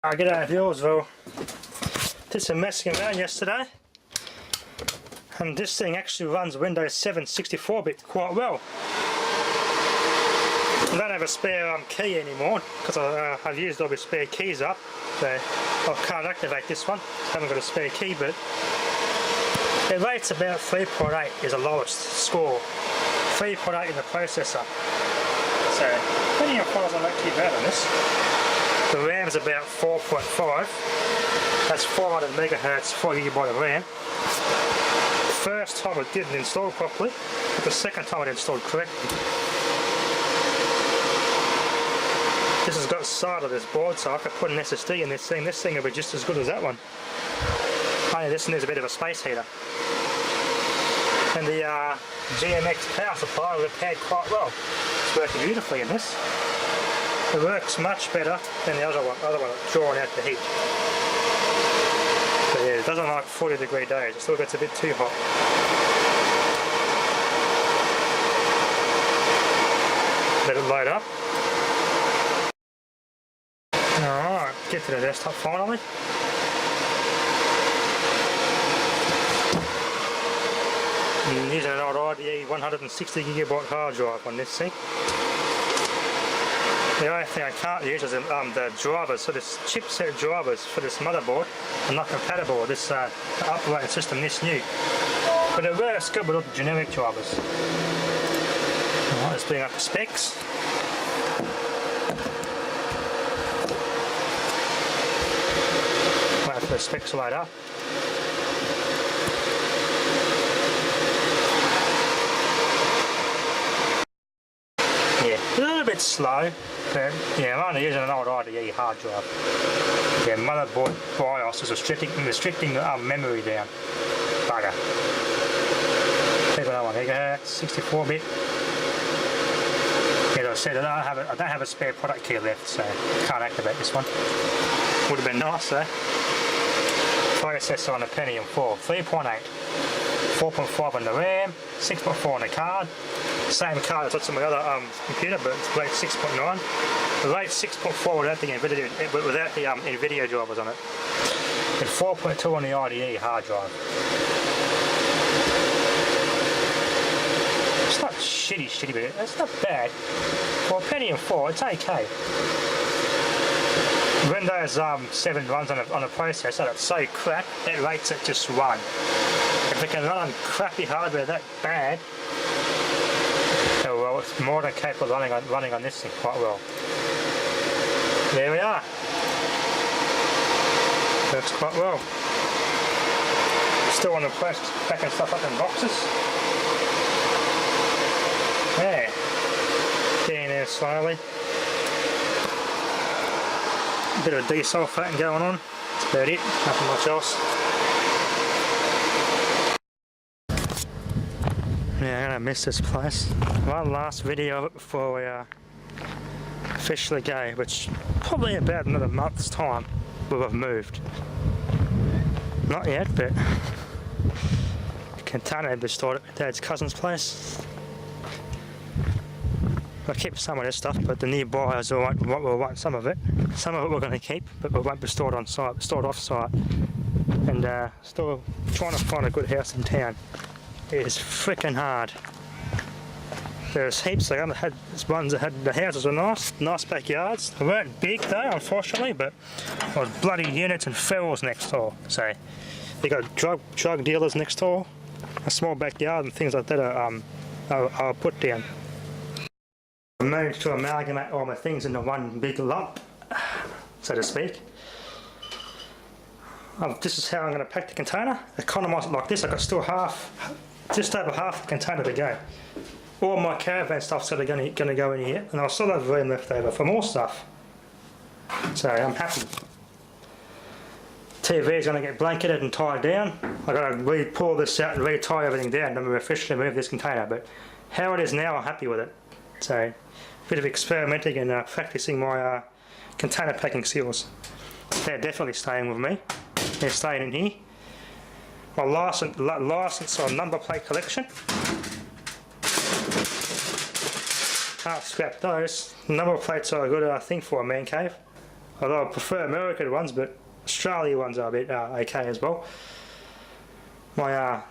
G'day Hillsville. Did some messing around yesterday, and this thing actually runs Windows 7 64-bit quite well. I don't have a spare key anymore because I've used all the spare keys up, so I can't activate this one. I haven't got a spare key, but it rates about 3.8 is the lowest score. 3.8 in the processor. So plenty of files are not too bad on this. The RAM's about 4.5. That's 400 megahertz, 4GB of RAM. First time it didn't install properly, but the second time it installed correctly. This has got side of this board, so I could put an SSD in this thing. This thing will be just as good as that one. Only this one is a bit of a space heater. And the GMX power supply repaired quite well. It's working beautifully in this. It works much better than the other one that's drawing out the heat. But yeah, it doesn't like 40-degree days. It still gets a bit too hot. Let it load up. Alright, get to the desktop finally. I'm using an old IDE 160GB hard drive on this thing. The only thing I can't use is the drivers, so this chipset drivers for this motherboard are not compatible with this operating system this new. But it works good with all the generic drivers. Alright, let's bring up the specs. Wait for the specs to load up. Yeah, a little bit slow. Yeah, I'm only using an old IDE hard drive. Yeah, motherboard BIOS is restricting the memory down. Bugger. 3.01 megahertz, 64-bit. As I said, I don't have a spare product key left, so I can't activate this one. Would have been nice though. Processor on a Pentium 4, 3.8, 4.5 on the RAM, 6.4 on the card. Same card that's on my other computer, but it's rate 6.9. The rate 6.4 without the NVIDIA drivers on it. And 4.2 on the IDE hard drive. It's not shitty, but it's not bad. For a Pentium 4, it's okay. Windows 7 runs on a processor that's so crap, it rates it just 1. If it can run on crappy hardware that bad, well, it's more than capable of running on this thing quite well. There we are. Works quite well. Still on the press, packing stuff up in boxes. Yeah. Getting there slowly. A bit of desulfating going on. That's about it. Nothing much else. Yeah, I'm gonna miss this place. One last video of it before we officially go, which probably about another month's time we'll have moved. Not yet, but the container had been stored at Dad's cousin's place. I'll keep some of this stuff, but the new buyers will want some of it. Some of it we're going to keep, but it won't be stored on site, stored off site. And still trying to find a good house in town. It is freaking hard. There's heaps. I had ones that had the houses were nice backyards. They weren't big though, unfortunately, but there was bloody units and ferals next door. So you got drug dealers next door, a small backyard, and things like that are put down. I managed to amalgamate all my things into one big lump, so to speak. This is how I'm going to pack the container. Economise it like this. I've got still just over half the container to go. All my caravan stuff's going to go in here, and I'll still have room left over for more stuff. So I'm happy. TV is going to get blanketed and tied down. I've got to pull this out and re-tie everything down, then we'll officially move this container. But how it is now, I'm happy with it. So a bit of experimenting and practicing my container packing skills. They're definitely staying with me. They're staying in here. My license or number plate collection. Can't scrap those. Number plates are a good thing for a man cave. Although I prefer American ones, but Australia ones are a bit okay as well. My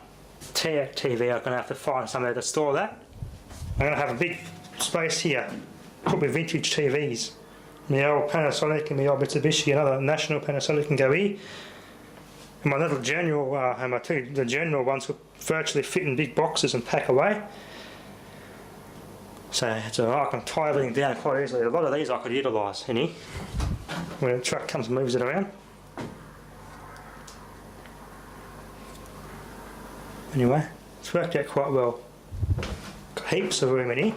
TV, I'm going to have to find somewhere to store that. I'm going to have a big space here. Could be vintage TVs. My old Panasonic and my old Mitsubishi, another national Panasonic can go here. And my little general, and the general ones will virtually fit in big boxes and pack away. So I can tie everything down quite easily. A lot of these I could utilise in here when the truck comes and moves it around. Anyway, it's worked out quite well. Got heaps of room in here.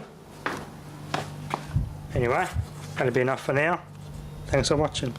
Anyway, that'll be enough for now. Thanks for watching.